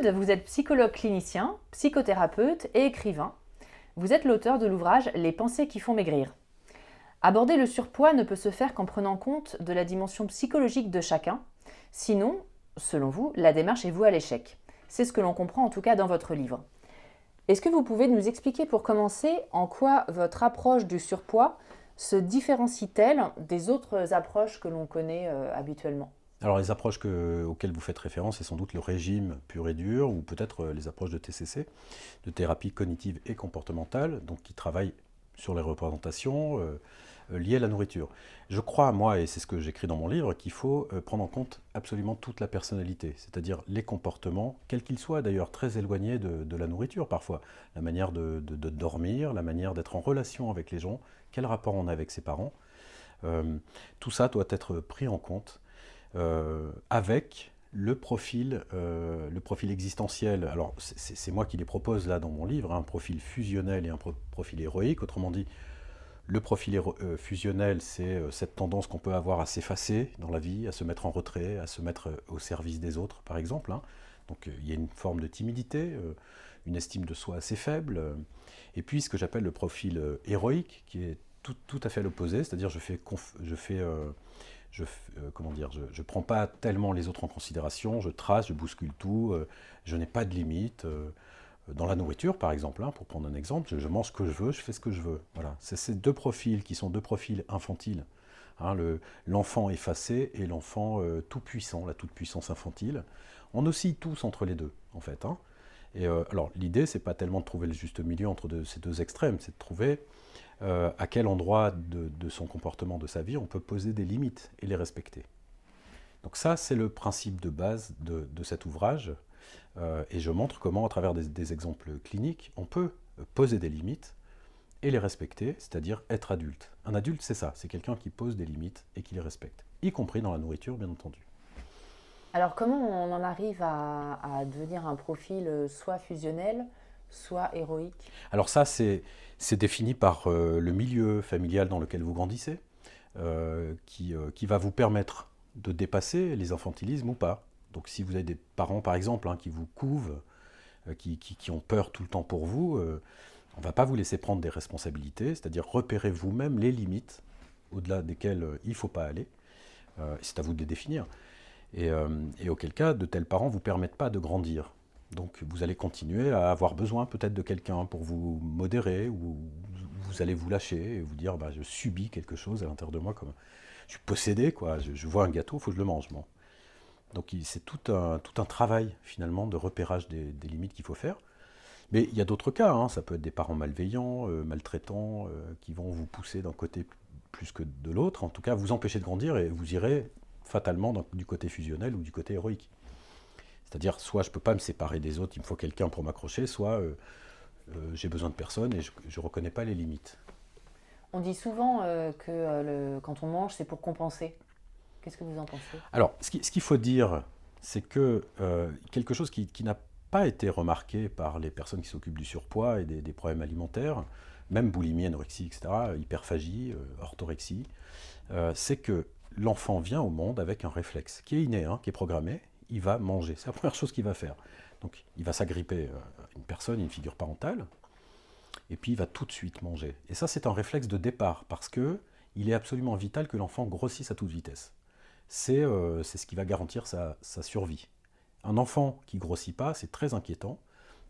Claude, vous êtes psychologue clinicien, psychothérapeute et écrivain. Vous êtes l'auteur de l'ouvrage Les pensées qui font maigrir. Aborder le surpoids ne peut se faire qu'en prenant compte de la dimension psychologique de chacun. Sinon, selon vous, la démarche est vouée à l'échec. C'est ce que l'on comprend en tout cas dans votre livre. Est-ce que vous pouvez nous expliquer pour commencer en quoi votre approche du surpoids se différencie-t-elle des autres approches que l'on connaît habituellement ? Alors les approches auxquelles vous faites référence, c'est sans doute le régime pur et dur, ou peut-être les approches de TCC, de thérapie cognitive et comportementale, donc qui travaillent sur les représentations liées à la nourriture. Je crois, moi, et c'est ce que j'écris dans mon livre, qu'il faut prendre en compte absolument toute la personnalité, c'est-à-dire les comportements, quels qu'ils soient d'ailleurs très éloignés de la nourriture parfois, la manière de dormir, la manière d'être en relation avec les gens, quel rapport on a avec ses parents, tout ça doit être pris en compte. Avec le profil existentiel. Alors, c'est moi qui les propose là dans mon livre, un profil fusionnel et un profil héroïque. Autrement dit, le profil fusionnel, c'est cette tendance qu'on peut avoir à s'effacer dans la vie, à se mettre en retrait, à se mettre au service des autres, par exemple. Donc, il y a une forme de timidité, une estime de soi assez faible. Et puis, ce que j'appelle le profil héroïque, qui est tout à fait l'opposé, c'est-à-dire je prends pas tellement les autres en considération, je trace, je bouscule tout, je n'ai pas de limite. Dans la nourriture, par exemple, pour prendre un exemple, je mange ce que je veux, je fais ce que je veux. Voilà. C'est ces deux profils qui sont deux profils infantiles. L'enfant effacé et l'enfant tout-puissant, la toute-puissance infantile. On oscille tous entre les deux, en fait. Et alors, l'idée, c'est pas tellement de trouver le juste milieu entre ces deux extrêmes, c'est de trouver à quel endroit de son comportement, de sa vie, on peut poser des limites et les respecter. Donc ça, c'est le principe de base de cet ouvrage, et je montre comment, à travers des exemples cliniques, on peut poser des limites et les respecter, c'est-à-dire être adulte. Un adulte, c'est ça, c'est quelqu'un qui pose des limites et qui les respecte, y compris dans la nourriture, bien entendu. Alors comment on en arrive à devenir un profil soit fusionnel, soit héroïque ? Alors ça, c'est défini par le milieu familial dans lequel vous grandissez, qui va vous permettre de dépasser les infantilismes ou pas. Donc si vous avez des parents, par exemple, qui vous couvent, qui ont peur tout le temps pour vous, on ne va pas vous laisser prendre des responsabilités, c'est-à-dire repérer vous-même les limites au-delà desquelles il ne faut pas aller. C'est à vous de les définir. Et auquel cas, de tels parents ne vous permettent pas de grandir. Donc vous allez continuer à avoir besoin peut-être de quelqu'un pour vous modérer, ou vous allez vous lâcher et vous dire je subis quelque chose à l'intérieur de moi, comme je suis possédé, quoi. Je vois un gâteau, il faut que je le mange. Bon. Donc c'est tout un travail finalement de repérage des limites qu'il faut faire. Mais il y a d'autres cas, ça peut être des parents malveillants, maltraitants, qui vont vous pousser d'un côté plus que de l'autre, en tout cas vous empêcher de grandir, et vous irez fatalement du côté fusionnel ou du côté héroïque. C'est-à-dire, soit je ne peux pas me séparer des autres, il me faut quelqu'un pour m'accrocher, soit j'ai besoin de personne et je ne reconnais pas les limites. On dit souvent que quand on mange, c'est pour compenser. Qu'est-ce que vous en pensez ? Alors, ce qu'il faut dire, c'est que quelque chose qui n'a pas été remarqué par les personnes qui s'occupent du surpoids et des problèmes alimentaires, même boulimie, anorexie, etc., hyperphagie, orthorexie, c'est que l'enfant vient au monde avec un réflexe qui est inné, qui est programmé. Il va manger, c'est la première chose qu'il va faire. Donc il va s'agripper à une personne, une figure parentale, et puis il va tout de suite manger. Et ça, c'est un réflexe de départ, parce qu'il est absolument vital que l'enfant grossisse à toute vitesse. C'est ce qui va garantir sa survie. Un enfant qui grossit pas, c'est très inquiétant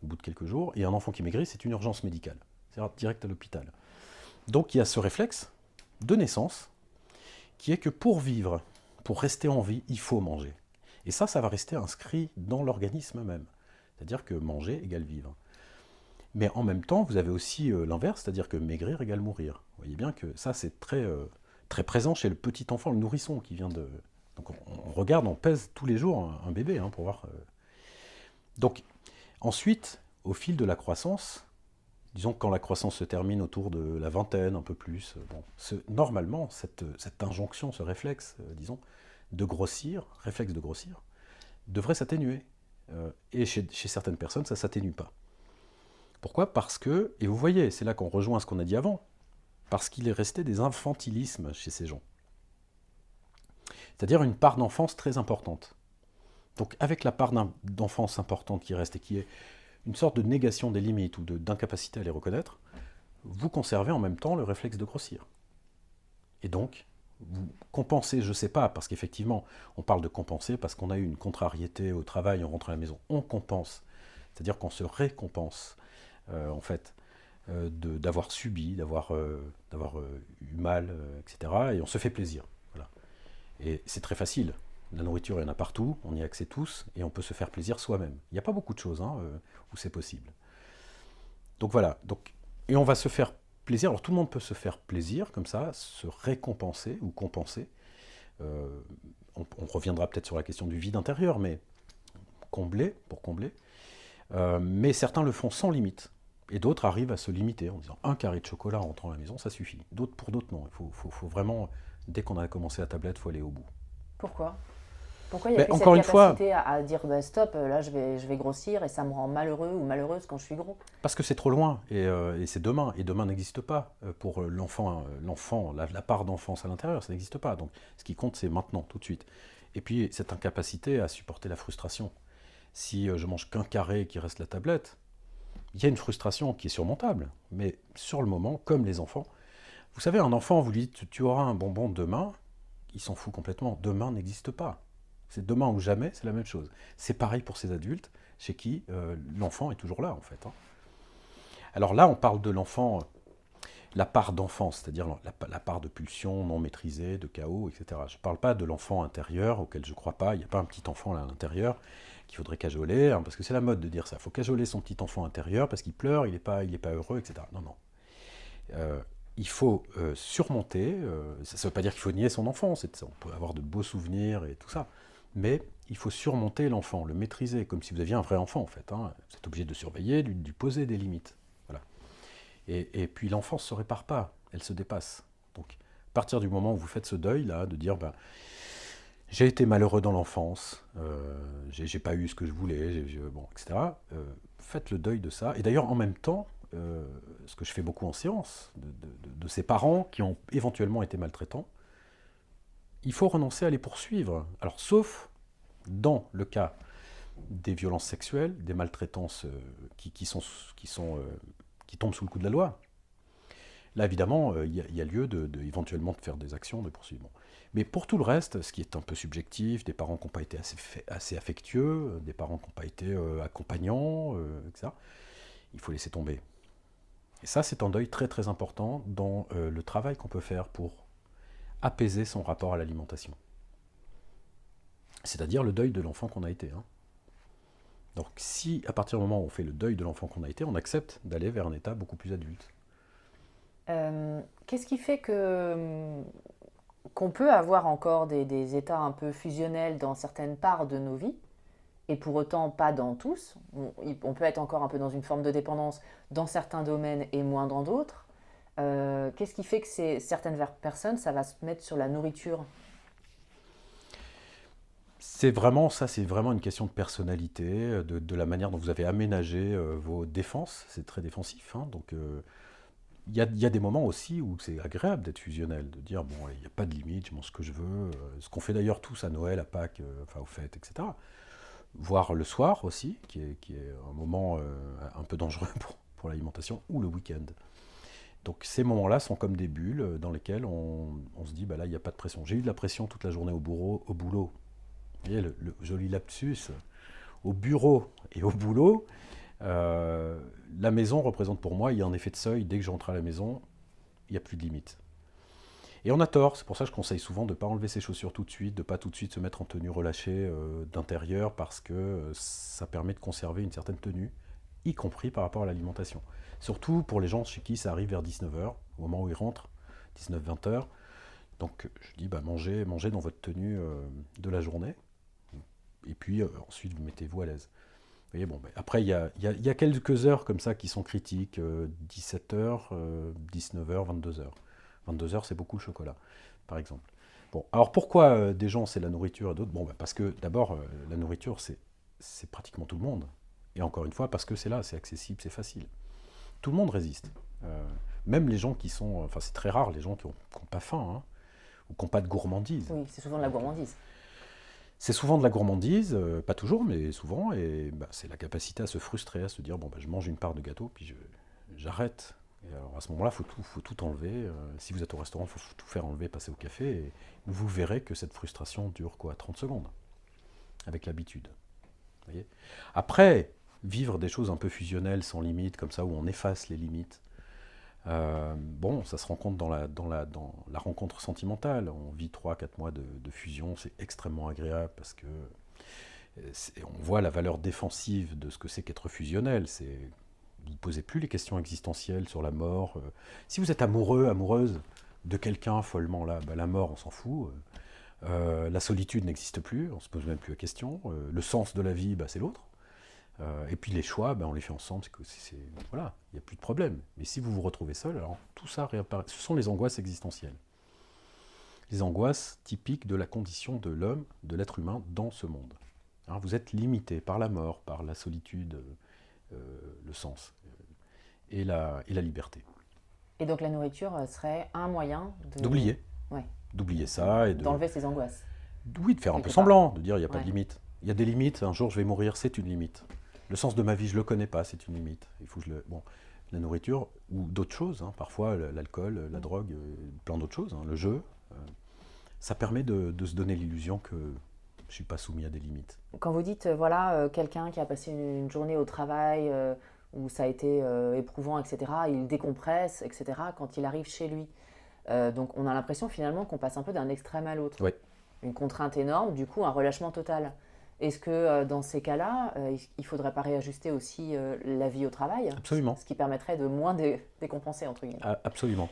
au bout de quelques jours, et un enfant qui maigrit, c'est une urgence médicale. C'est direct à l'hôpital. Donc il y a ce réflexe de naissance qui est que pour vivre, pour rester en vie, il faut manger. Et ça va rester inscrit dans l'organisme même. C'est-à-dire que manger égale vivre. Mais en même temps, vous avez aussi l'inverse, c'est-à-dire que maigrir égale mourir. Vous voyez bien que ça, c'est très, très présent chez le petit enfant, le nourrisson qui vient de... Donc on regarde, on pèse tous les jours un bébé pour voir... Donc ensuite, au fil de la croissance, disons que quand la croissance se termine autour de la vingtaine, un peu plus, normalement, cette injonction, ce réflexe, disons, de grossir, réflexe de grossir, devrait s'atténuer. Et chez certaines personnes, ça ne s'atténue pas. Pourquoi ? Parce que, et vous voyez, c'est là qu'on rejoint ce qu'on a dit avant, parce qu'il est resté des infantilismes chez ces gens. C'est-à-dire une part d'enfance très importante. Donc avec la part d'enfance importante qui reste et qui est une sorte de négation des limites ou d'incapacité à les reconnaître, vous conservez en même temps le réflexe de grossir. Et donc, vous compensez, je ne sais pas, parce qu'effectivement, on parle de compenser parce qu'on a eu une contrariété au travail, on rentre à la maison, on compense. C'est-à-dire qu'on se récompense, en fait, d'avoir subi, d'avoir eu mal, etc. Et on se fait plaisir. Voilà. Et c'est très facile. La nourriture, il y en a partout, on y a accès tous, et on peut se faire plaisir soi-même. Il n'y a pas beaucoup de choses où c'est possible. Donc voilà. Et on va se faire plaisir. Alors tout le monde peut se faire plaisir, comme ça, se récompenser ou compenser. Euh, on reviendra peut-être sur la question du vide intérieur, mais pour combler. Mais certains le font sans limite. Et d'autres arrivent à se limiter en disant un carré de chocolat en rentrant à la maison, ça suffit. Pour d'autres, non. Il faut vraiment, dès qu'on a commencé la tablette, il faut aller au bout. Pourquoi? Pourquoi il n'y a Mais plus cette encore une fois, capacité à dire bah, stop, là je vais grossir et ça me rend malheureux ou malheureuse quand je suis gros? parce que c'est trop loin et c'est demain. Et demain n'existe pas pour la part d'enfance à l'intérieur, ça n'existe pas. Donc ce qui compte, c'est maintenant, tout de suite. Et puis cette incapacité à supporter la frustration. Si je mange qu'un carré et qu'il reste la tablette, il y a une frustration qui est surmontable. Mais sur le moment, comme les enfants, vous savez, un enfant, vous lui dites tu auras un bonbon demain, il s'en fout complètement. Demain n'existe pas. C'est demain ou jamais, c'est la même chose. C'est pareil pour ces adultes, chez qui l'enfant est toujours là, en fait. Hein. Alors là, on parle de l'enfant, la part d'enfance, c'est-à-dire la part de pulsion non maîtrisée, de chaos, etc. Je ne parle pas de l'enfant intérieur, auquel je ne crois pas. Il n'y a pas un petit enfant là à l'intérieur qu'il faudrait cajoler, hein, parce que c'est la mode de dire ça. Il faut cajoler son petit enfant intérieur parce qu'il pleure, il n'est pas heureux, etc. Non, non. Il faut surmonter, ça ne veut pas dire qu'il faut nier son enfance, on peut avoir de beaux souvenirs et tout ça, mais il faut surmonter l'enfant, le maîtriser, comme si vous aviez un vrai enfant en fait. Hein. Vous êtes obligé de surveiller, de lui poser des limites. Voilà. Et puis l'enfance ne se répare pas, elle se dépasse. Donc à partir du moment où vous faites ce deuil-là, de dire j'ai été malheureux dans l'enfance, j'ai pas eu ce que je voulais, bon, etc. Faites le deuil de ça. Et d'ailleurs, en même temps, ce que je fais beaucoup en séance, de ces parents qui ont éventuellement été maltraitants, il faut renoncer à les poursuivre. Alors, sauf dans le cas des violences sexuelles, des maltraitances qui tombent sous le coup de la loi. Là, évidemment, il y a lieu éventuellement de faire des actions de poursuite. Bon. Mais pour tout le reste, ce qui est un peu subjectif, des parents qui n'ont pas été assez affectueux, des parents qui n'ont pas été accompagnants, etc., il faut laisser tomber. Et ça, c'est un deuil très très important dans le travail qu'on peut faire pour apaiser son rapport à l'alimentation. C'est-à-dire le deuil de l'enfant qu'on a été. Hein. Donc si, à partir du moment où on fait le deuil de l'enfant qu'on a été, on accepte d'aller vers un état beaucoup plus adulte. Qu'est-ce qui fait qu'on peut avoir encore des états un peu fusionnels dans certaines parts de nos vies, et pour autant pas dans tous? On peut être encore un peu dans une forme de dépendance dans certains domaines et moins dans d'autres. Qu'est-ce qui fait que certaines personnes, ça va se mettre sur la nourriture? C'est vraiment une question de personnalité, de la manière dont vous avez aménagé vos défenses. C'est très défensif. Hein, donc il y a des moments aussi où c'est agréable d'être fusionnel, de dire bon, il n'y a pas de limite, je mange ce que je veux. Ce qu'on fait d'ailleurs tous à Noël, à Pâques, enfin aux fêtes, etc. Voire le soir aussi, qui est un moment un peu dangereux pour l'alimentation, ou le week-end. Donc ces moments-là sont comme des bulles dans lesquelles on se dit bah là il n'y a pas de pression. J'ai eu de la pression toute la journée au boulot. Vous voyez le joli lapsus. Au bureau et au boulot, la maison représente pour moi, il y a un effet de seuil. Dès que je rentre à la maison, il n'y a plus de limite. Et on a tort, c'est pour ça que je conseille souvent de ne pas enlever ses chaussures tout de suite, de ne pas tout de suite se mettre en tenue relâchée d'intérieur, parce que ça permet de conserver une certaine tenue, y compris par rapport à l'alimentation. Surtout pour les gens chez qui ça arrive vers 19h, au moment où ils rentrent, 19-20 heures. Donc je dis, mangez dans votre tenue de la journée, et puis ensuite vous mettez-vous à l'aise. Vous voyez, après il y a quelques heures comme ça qui sont critiques, 17h, 19h, 22h. 22h, c'est beaucoup le chocolat, par exemple. Bon, alors pourquoi des gens c'est la nourriture et d'autres? Parce que d'abord, la nourriture c'est pratiquement tout le monde. Et encore une fois, parce que c'est là, c'est accessible, c'est facile. Tout le monde résiste. Même les gens qui sont... Enfin, c'est très rare, les gens qui n'ont pas faim, hein, ou qui n'ont pas de gourmandise. Oui, c'est souvent de la gourmandise. C'est souvent de la gourmandise, pas toujours, mais souvent, et bah, c'est la capacité à se frustrer, à se dire, bon, bah, je mange une part de gâteau, puis j'arrête. Et alors à ce moment-là, faut tout enlever. Si vous êtes au restaurant, il faut tout faire enlever, passer au café, et vous verrez que cette frustration dure quoi, 30 secondes, avec l'habitude. Vous voyez. Après, vivre des choses un peu fusionnelles, sans limite, comme ça, où on efface les limites, bon, ça se rencontre dans la rencontre sentimentale. On vit 3 4 mois de fusion, c'est extrêmement agréable parce que on voit la valeur défensive de ce que c'est qu'être fusionnel. Vous ne posez plus les questions existentielles sur la mort. Si vous êtes amoureux, amoureuse de quelqu'un follement là, bah, la mort, on s'en fout. La solitude n'existe plus, on ne se pose même plus la question. Le sens de la vie, bah, c'est l'autre. Et puis les choix, ben, on les fait ensemble, voilà, il n'y a plus de problème. Mais si vous vous retrouvez seul, alors tout ça réapparaît. Ce sont les angoisses existentielles. Les angoisses typiques de la condition de l'homme, de l'être humain dans ce monde. Hein, vous êtes limité par la mort, par la solitude, le sens et la liberté. Et donc la nourriture serait un moyen D'oublier. Ouais. D'oublier ça et d'enlever ses angoisses. Oui, de faire un peu Quelque semblant, de dire il n'y a pas Ouais. de limite. Il y a des limites, un jour je vais mourir, c'est une limite. Le sens de ma vie, je ne le connais pas, c'est une limite. Il faut que Bon, la nourriture, ou d'autres choses, hein, parfois l'alcool, la drogue, plein d'autres choses, hein, le jeu, ça permet de se donner l'illusion que je ne suis pas soumis à des limites. Quand vous dites, quelqu'un qui a passé une journée au travail, où ça a été éprouvant, etc., il décompresse, etc., quand il arrive chez lui. Donc on a l'impression finalement qu'on passe un peu d'un extrême à l'autre. Oui. Une contrainte énorme, du coup un relâchement total. Est-ce que dans ces cas-là, il ne faudrait pas réajuster aussi la vie au travail? Absolument. Ce qui permettrait de moins décompenser, entre guillemets. Absolument.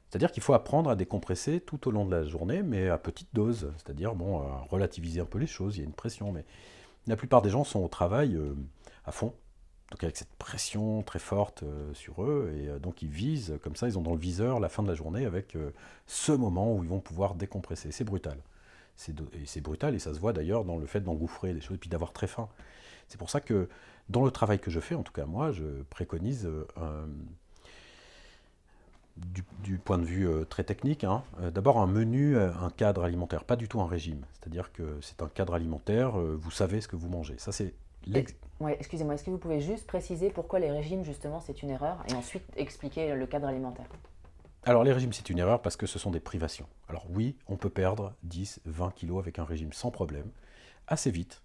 C'est-à-dire qu'il faut apprendre à décompresser tout au long de la journée, mais à petite dose. C'est-à-dire, bon, relativiser un peu les choses, il y a une pression, mais la plupart des gens sont au travail à fond. Donc avec cette pression très forte sur eux, et donc ils visent, comme ça, ils ont dans le viseur la fin de la journée avec ce moment où ils vont pouvoir décompresser. C'est brutal. C'est brutal, et ça se voit d'ailleurs dans le fait d'engouffrer des choses, et puis d'avoir très faim. C'est pour ça que dans le travail que je fais, en tout cas moi, je préconise, du point de vue très technique, hein, d'abord un menu, un cadre alimentaire, pas du tout un régime. C'est-à-dire que c'est un cadre alimentaire, vous savez ce que vous mangez. Ça, c'est Ouais, excusez-moi, est-ce que vous pouvez juste préciser pourquoi les régimes, justement, c'est une erreur, et ensuite expliquer le cadre alimentaire? Alors les régimes, c'est une erreur parce que ce sont des privations. Alors oui, on peut perdre 10, 20 kilos avec un régime sans problème, assez vite,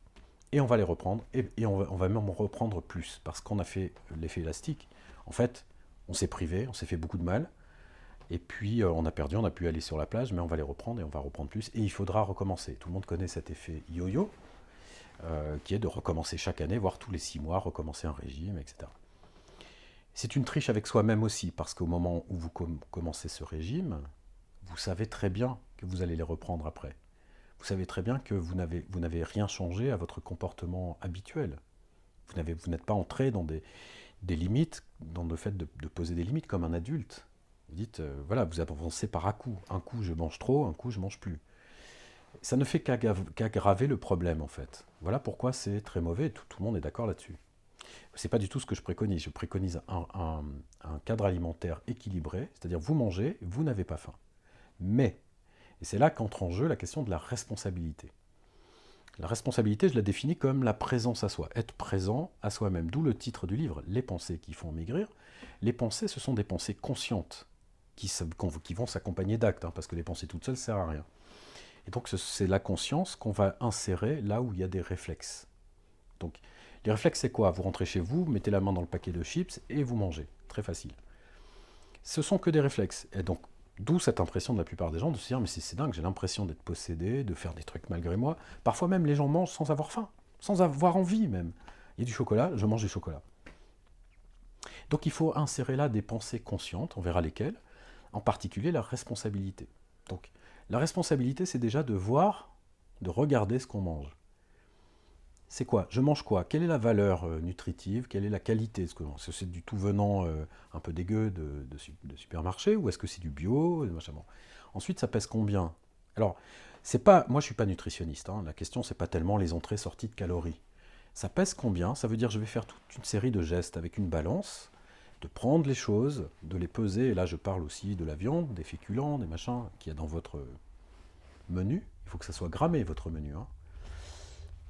et on va les reprendre, et on va même en reprendre plus, parce qu'on a fait l'effet élastique. En fait, on s'est privé, on s'est fait beaucoup de mal, et puis on a perdu, on a pu aller sur la plage, mais on va les reprendre, et on va reprendre plus, et il faudra recommencer. Tout le monde connaît cet effet yo-yo, qui est de recommencer chaque année, voire tous les 6 mois, recommencer un régime, etc. C'est une triche avec soi-même aussi, parce qu'au moment où vous commencez ce régime, vous savez très bien que vous allez les reprendre après. Vous savez très bien que vous n'avez rien changé à votre comportement habituel. Vous n'êtes pas entré dans des limites, dans le fait de poser des limites comme un adulte. Vous dites, voilà, vous avancez par à-coups. Un coup, je mange trop, un coup, je mange plus. Ça ne fait qu'aggraver le problème, en fait. Voilà pourquoi c'est très mauvais, tout le monde est d'accord là-dessus. C'est pas du tout ce que je préconise. Je préconise un cadre alimentaire équilibré, c'est-à-dire vous mangez, vous n'avez pas faim. Mais, et c'est là qu'entre en jeu la question de la responsabilité. La responsabilité, je la définis comme la présence à soi, être présent à soi-même. D'où le titre du livre, Les pensées qui font maigrir. Les pensées, ce sont des pensées conscientes qui vont s'accompagner d'actes, hein, parce que les pensées toutes seules, ça ne sert à rien. Et donc c'est la conscience qu'on va insérer là où il y a des réflexes. Donc les réflexes, c'est quoi? Vous rentrez chez vous, mettez la main dans le paquet de chips et vous mangez. Très facile. Ce sont que des réflexes. Et donc, d'où cette impression de la plupart des gens de se dire, mais c'est dingue, j'ai l'impression d'être possédé, de faire des trucs malgré moi. Parfois même, les gens mangent sans avoir faim, sans avoir envie même. Il y a du chocolat, je mange du chocolat. Donc il faut insérer là des pensées conscientes, on verra lesquelles, en particulier la responsabilité. Donc la responsabilité, c'est déjà de voir, de regarder ce qu'on mange. C'est quoi? Je mange quoi? Quelle est la valeur nutritive? Quelle est la qualité? Est-ce que c'est du tout venant un peu dégueu de supermarché? Ou est-ce que c'est du bio? Bon. Ensuite, ça pèse combien? Alors, moi je ne suis pas nutritionniste. Hein. La question, c'est pas tellement les entrées-sorties de calories. Ça pèse combien? Ça veut dire que je vais faire toute une série de gestes avec une balance, de prendre les choses, de les peser. Et là, je parle aussi de la viande, des féculents, des machins qu'il y a dans votre menu. Il faut que ça soit grammé, votre menu. Hein.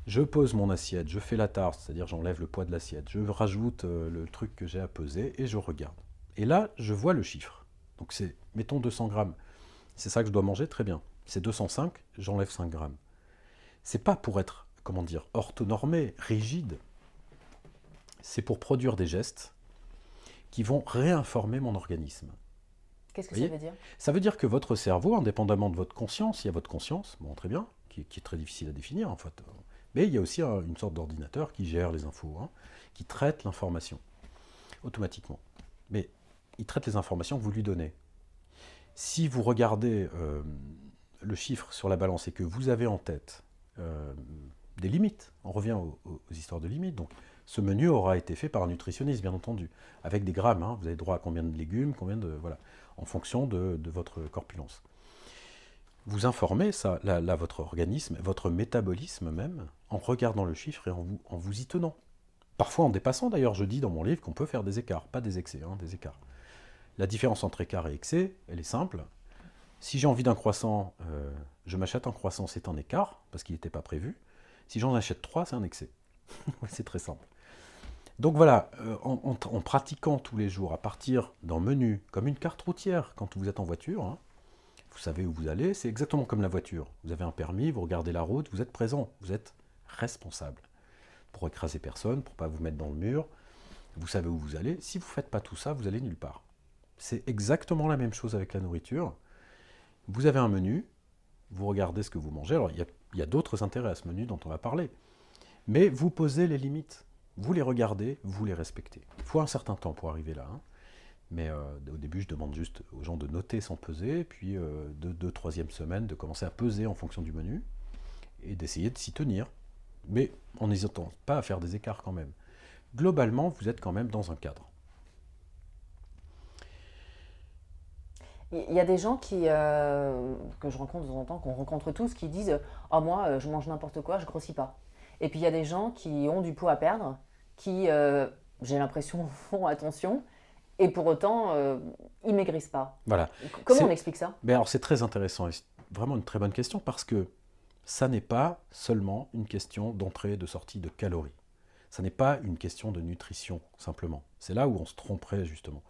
Je pose mon assiette, je fais la tarte, c'est-à-dire j'enlève le poids de l'assiette, je rajoute le truc que j'ai à peser et je regarde. Et là, je vois le chiffre. Donc c'est, mettons 200 grammes. C'est ça que je dois manger, très bien. C'est 205, j'enlève 5 grammes. C'est pas pour être, comment dire, orthonormé, rigide. C'est pour produire des gestes qui vont réinformer mon organisme. Qu'est-ce que Vous ça voyez? veut dire? Ça veut dire que votre cerveau, indépendamment de votre conscience, il y a votre conscience, bon très bien, qui est très difficile à définir en fait, mais il y a aussi une sorte d'ordinateur qui gère les infos, hein, qui traite l'information automatiquement. Mais il traite les informations que vous lui donnez. Si vous regardez le chiffre sur la balance et que vous avez en tête euh, des limites, on revient aux histoires de limites, donc ce menu aura été fait par un nutritionniste, bien entendu, avec des grammes, hein, vous avez droit à combien de légumes, combien de... Voilà, en fonction de votre corpulence. Vous informez ça, là, votre organisme, votre métabolisme même, en regardant le chiffre et en vous y tenant. Parfois en dépassant, d'ailleurs, je dis dans mon livre qu'on peut faire des écarts, pas des excès, hein, des écarts. La différence entre écart et excès, elle est simple. Si j'ai envie d'un croissant, je m'achète un croissant, c'est un écart, parce qu'il n'était pas prévu. Si j'en achète 3, c'est un excès. C'est très simple. Donc voilà, en pratiquant tous les jours, à partir d'un menu, comme une carte routière, quand vous êtes en voiture, hein, vous savez où vous allez, c'est exactement comme la voiture. Vous avez un permis, vous regardez la route, vous êtes présent, vous êtes responsable. Pour écraser personne, pour ne pas vous mettre dans le mur, vous savez où vous allez. Si vous ne faites pas tout ça, vous allez nulle part. C'est exactement la même chose avec la nourriture. Vous avez un menu, vous regardez ce que vous mangez. Alors, il y a d'autres intérêts à ce menu dont on va parler. Mais vous posez les limites. Vous les regardez, vous les respectez. Il faut un certain temps pour arriver là. Hein. Mais au début, je demande juste aux gens de noter sans peser, puis de troisième semaine, de commencer à peser en fonction du menu, et d'essayer de s'y tenir. Mais en n'hésitant pas à faire des écarts quand même. Globalement, vous êtes quand même dans un cadre. Il y a des gens que je rencontre de temps en temps, qu'on rencontre tous, qui disent oh, moi, je mange n'importe quoi, je grossis pas. Et puis il y a des gens qui ont du poids à perdre, qui, j'ai l'impression, font attention, et pour autant, ils maigrissent pas. Voilà. Comment on explique ça? Ben alors c'est très intéressant, et c'est vraiment une très bonne question, parce que ça n'est pas seulement une question d'entrée et de sortie de calories. Ça n'est pas une question de nutrition, simplement. C'est là où on se tromperait, justement.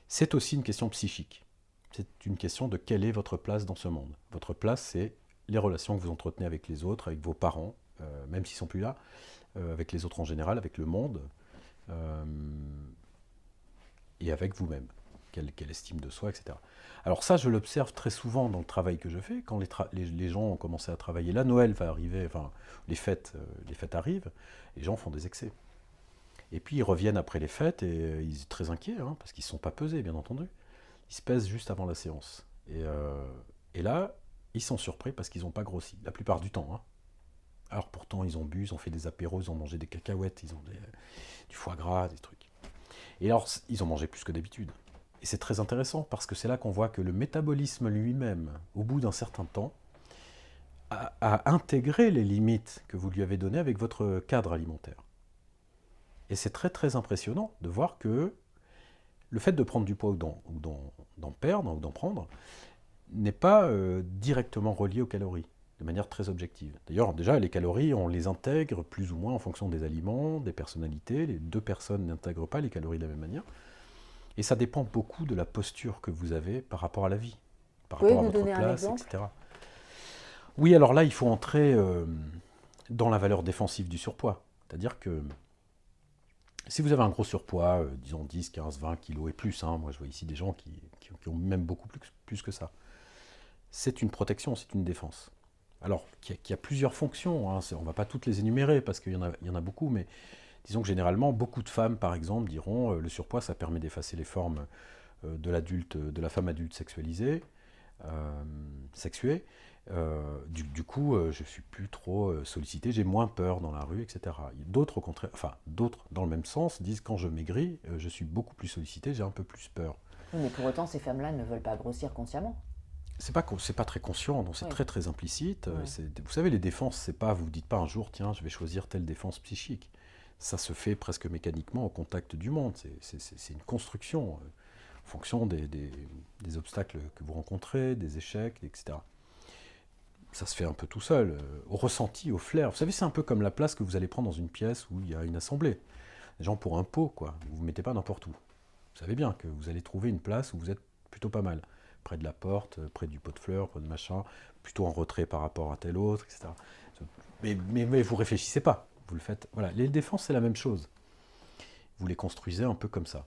C'est aussi une question psychique. C'est une question de quelle est votre place dans ce monde. Votre place, c'est les relations que vous entretenez avec les autres, avec vos parents, même s'ils ne sont plus là, avec les autres en général, avec le monde, euh, et avec vous-même. Quelle estime de soi, etc. Alors ça, je l'observe très souvent dans le travail que je fais. Quand les gens ont commencé à travailler, là, Noël va arriver, enfin, les fêtes arrivent, les gens font des excès. Et puis ils reviennent après les fêtes et ils sont très inquiets, hein, parce qu'ils ne sont pas pesés, bien entendu. Ils se pèsent juste avant la séance. Et là, ils sont surpris parce qu'ils n'ont pas grossi, la plupart du temps. Hein. Alors pourtant, ils ont bu, ils ont fait des apéros, ils ont mangé des cacahuètes, ils ont du foie gras, des trucs. Et alors, ils ont mangé plus que d'habitude. Et c'est très intéressant parce que c'est là qu'on voit que le métabolisme lui-même, au bout d'un certain temps, a intégré les limites que vous lui avez données avec votre cadre alimentaire. Et c'est très très impressionnant de voir que le fait de prendre du poids ou d'en perdre ou d'en prendre n'est pas directement relié aux calories, de manière très objective. D'ailleurs, déjà, les calories, on les intègre plus ou moins en fonction des aliments, des personnalités. Les deux personnes n'intègrent pas les calories de la même manière. Et ça dépend beaucoup de la posture que vous avez par rapport à la vie, par Vous pouvez rapport à nous votre donner un place, exemple? etc. Oui, alors là, il faut entrer dans la valeur défensive du surpoids. C'est-à-dire que si vous avez un gros surpoids, disons 10, 15, 20 kilos et plus, hein, moi je vois ici des gens qui ont même beaucoup plus que ça, c'est une protection, c'est une défense. Alors, qui a plusieurs fonctions, hein, on ne va pas toutes les énumérer parce qu'il y en a beaucoup, mais disons que généralement, beaucoup de femmes, par exemple, diront le surpoids, ça permet d'effacer les formes de la femme adulte sexualisée, sexuée. Du coup, je suis plus trop sollicité, j'ai moins peur dans la rue, etc. D'autres, au contraire, enfin, d'autres, dans le même sens, disent quand je maigris, je suis beaucoup plus sollicité, j'ai un peu plus peur. Oui, mais pour autant, ces femmes-là ne veulent pas grossir consciemment. C'est pas très conscient, donc c'est Oui. très très implicite. Oui. Vous savez, les défenses, c'est pas, vous dites pas un jour, tiens, je vais choisir telle défense psychique. Ça se fait presque mécaniquement au contact du monde. C'est une construction en fonction des obstacles que vous rencontrez, des échecs, etc. ça se fait un peu tout seul, au ressenti, au flair. Vous savez, c'est un peu comme la place que vous allez prendre dans une pièce où il y a une assemblée. Les gens pour un pot, quoi. Vous ne vous mettez pas n'importe où. Vous savez bien que vous allez trouver une place où vous êtes plutôt pas mal. Près de la porte, près du pot de fleurs, près de machin, plutôt en retrait par rapport à tel autre, etc. Mais vous réfléchissez pas. Vous le faites. Voilà. Les défenses, c'est la même chose. Vous les construisez un peu comme ça.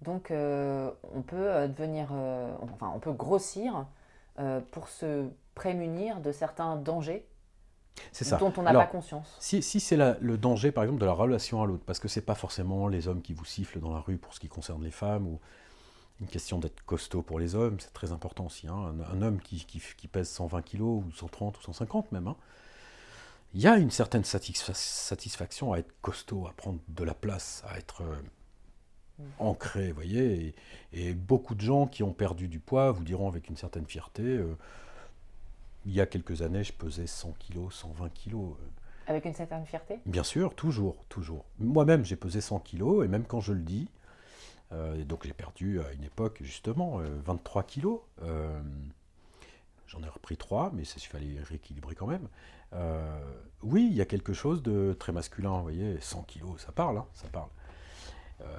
Donc, on peut on peut grossir pour se prémunir de certains dangers C'est ça. dont on n'a pas Alors, conscience. si c'est le danger, par exemple, de la relation à l'autre, parce que c'est pas forcément les hommes qui vous sifflent dans la rue pour ce qui concerne les femmes, ou une question d'être costaud pour les hommes, c'est très important aussi. Hein. Un homme qui pèse 120 kilos, ou 130, ou 150 même, hein, il y a une certaine satisfaction à être costaud, à prendre de la place, à être ancré, vous voyez. Et beaucoup de gens qui ont perdu du poids vous diront avec une certaine fierté, il y a quelques années, je pesais 100 kilos, 120 kilos. Avec une certaine fierté? Bien sûr, toujours, toujours. Moi-même, j'ai pesé 100 kilos, et même quand je le dis, et donc j'ai perdu à une époque, justement, 23 kilos. J'en ai repris 3, mais il fallait rééquilibrer quand même. Oui, il y a quelque chose de très masculin, vous voyez, 100 kilos, ça parle, hein, ça parle.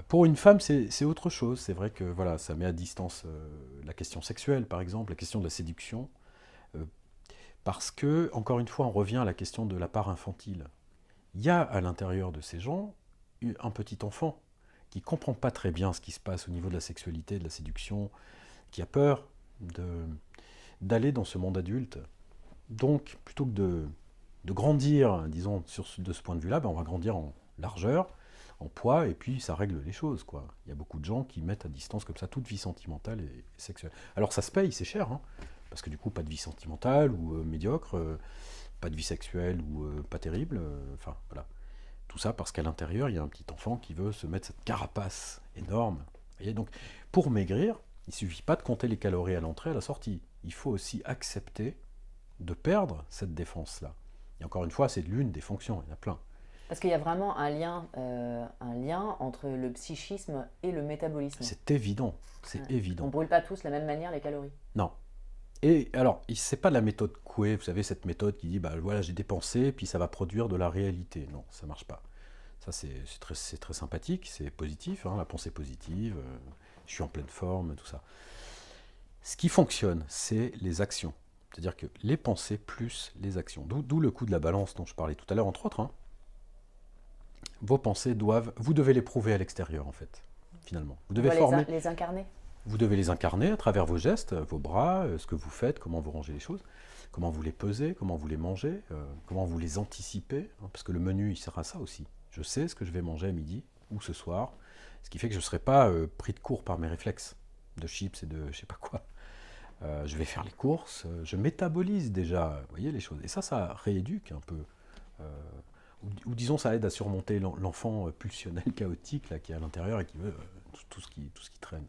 Pour une femme, c'est autre chose. C'est vrai que voilà, ça met à distance la question sexuelle, par exemple, la question de la séduction. Euh, Parce que, encore une fois, on revient à la question de la part infantile. Il y a à l'intérieur de ces gens un petit enfant qui ne comprend pas très bien ce qui se passe au niveau de la sexualité, de la séduction, qui a peur d'aller dans ce monde adulte. Donc, plutôt que de grandir, disons, de ce point de vue-là, ben, on va grandir en largeur, en poids, et puis ça règle les choses, quoi. Il y a beaucoup de gens qui mettent à distance comme ça toute vie sentimentale et sexuelle. Alors ça se paye, c'est cher, hein, parce que du coup, pas de vie sentimentale ou médiocre, pas de vie sexuelle ou pas terrible, enfin voilà. Tout ça parce qu'à l'intérieur, il y a un petit enfant qui veut se mettre cette carapace énorme. Vous voyez, donc, pour maigrir, il ne suffit pas de compter les calories à l'entrée et à la sortie. Il faut aussi accepter de perdre cette défense-là. Et encore une fois, c'est l'une des fonctions, il y en a plein. Parce qu'il y a vraiment un lien entre le psychisme et le métabolisme. C'est évident, c'est Ouais. On évident. ne brûle pas tous de la même manière les calories. Non. Et alors, c'est pas la méthode Coué, vous savez, cette méthode qui dit, bah voilà, j'ai dépensé, puis ça va produire de la réalité. Non, ça marche pas. Ça, c'est très sympathique, c'est positif, hein, la pensée positive, je suis en pleine forme, tout ça. Ce qui fonctionne, c'est les actions. C'est-à-dire que les pensées plus les actions. D'où le coup de la balance dont je parlais tout à l'heure, entre autres. Hein. Vos pensées vous devez les prouver à l'extérieur, en fait, finalement. On doit les incarner. Vous devez les incarner à travers vos gestes, vos bras, ce que vous faites, comment vous rangez les choses, comment vous les pesez, comment vous les mangez, comment vous les anticipez, hein, parce que le menu, il sert à ça aussi. Je sais ce que je vais manger à midi ou ce soir, ce qui fait que je ne serai pas pris de court par mes réflexes de chips et de je sais pas quoi. Je vais faire les courses, je métabolise déjà, vous voyez les choses. Et ça rééduque un peu. Ou disons, ça aide à surmonter l'enfant pulsionnel chaotique là, qui est à l'intérieur et qui veut tout ce qui traîne.